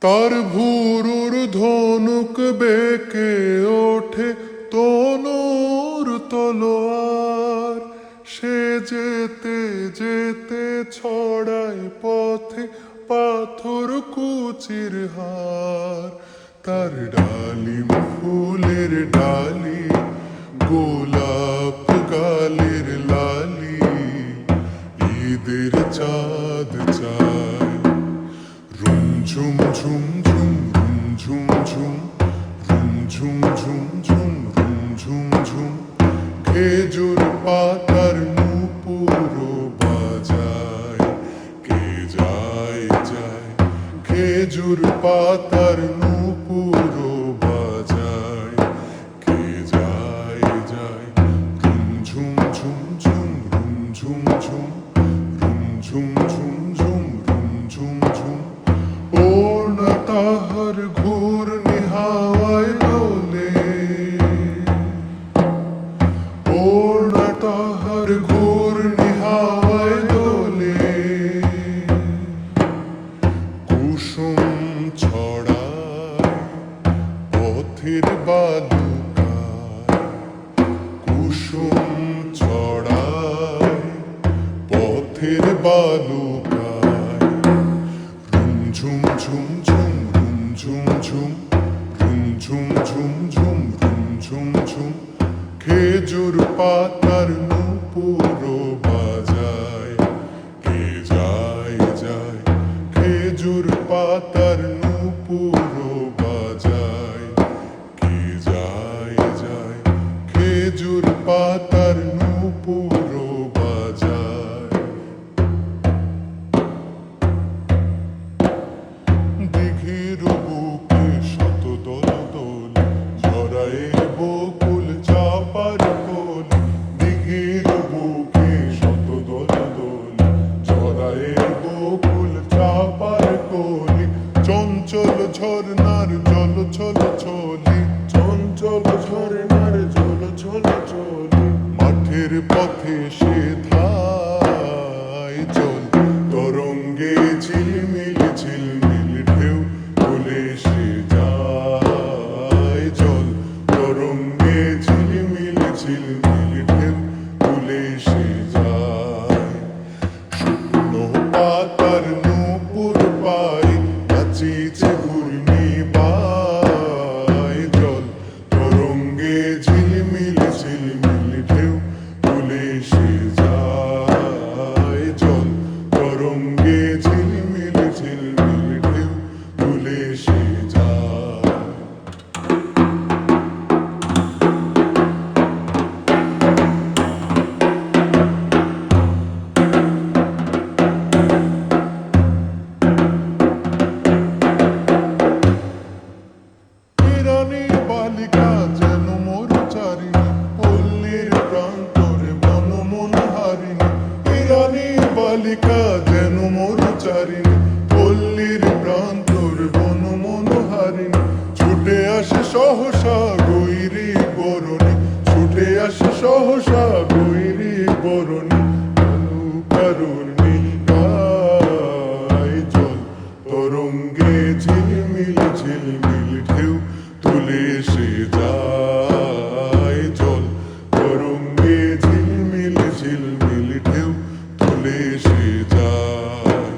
তার ভুরুর ধনুক বেঁকে ওঠে তনুর তলোয়ার, সে যেতে যেতে ছড়ায় পথে পাথর কুচির হার। তার ডালিম ফুলের ডালি, গোলাপ গালের লালি, ঈদের চাঁদ চায়। রুম ঝুম ঝুম ঝুম রুম ঝুম ঝুম, রুম ঝুম ঝুম ঝুম রুম ঝুম ঝুম। খেজুর পাতার নূপুর বাজায়, কে যায় যায়। খেজুর পাতার নূপুর বাজায়, কে যায় যায়। রুম ঝুম ঝুম ঝুম রুম ঝুম ঝুম, রুম ঝুম ঝুম ঝুম রুম ঝুম ঝুম। ওড়না তাহার ঘূর্ণি হাওয়ায় দোলে, ওড়না তাহার ঘূর্ণি হাওয়ায় দোলে। কুসুম ছড়ায় পথের বালুকায়, কুসুম ছড়ায় পথের বালুকায়। রুম ঝুম ঝুম ঝুম রুম ঝুম ঝুম, রুম ঝুম ঝুম ঝুম রুম ঝুম ঝুম। খেজুর পাতার নূপুর বাজায়, কে যায় যায়। খেজুর পাতার নূপুর বাজায়, কে যায় যায়। খেজুর পাতার নূপুর বাজায়। দিঘির বুকে শত দল দোল, ঝরায় বকুল চাপার কোল। দিঘির বুকে শত দল দোল, ঝরায় বকুল চাপার কোল। চঞ্চল ঝরনার জল ছল ছলি, চঞ্চল ঝরনার জল ছল ছলি। মাঠের পথে সে ধায় জল, তরঙ্গে ঝিলমিল ঝিলমিল ঢেউ তুলে সে যায় জল। তরঙ্গে ঝিলমিল ঝিলমিল ঢেউ তুলে সে যায়। শুকনো পাতার নূপুর পায়, নাচিছে ঘূর্ণি বায় জল। তরঙ্গে ঝিলমিল ঝিলমিল ঢেউ তুলে সে যায় জল। তরঙ্গে ঝিলমিল ঝিলমিল ঢেউ তুলে সে যায়। রানী বালিকা যেন মোর চারিণী, পল্লীর প্রান্তরে মন মন হারিণী। রানী বালিকা যেন মোর চারিণী, পল্লীর প্রান্তরে মন মন হারিণী। ছুটে আসে সহসা গৈরী বরণী, ছুটে আসে সহসা গৈরী বরণী। কারুণী গায় জল, তরঙ্গে ঝিলমিল ঝিলমিল ঢেউ তুলে সে যায় জল। তরঙ্গে ঝিলমিল ঝিলমিল ঢেউ তুলে সে যায়।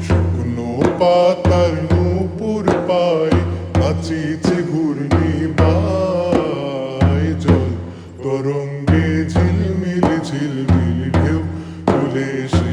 শুকনো পাতার নূপুর পায়, নাচিছে ঘূর্ণি বায় জল। তরঙ্গে ঝিলমিল ঝিলমিল ঢেউ তুলে সে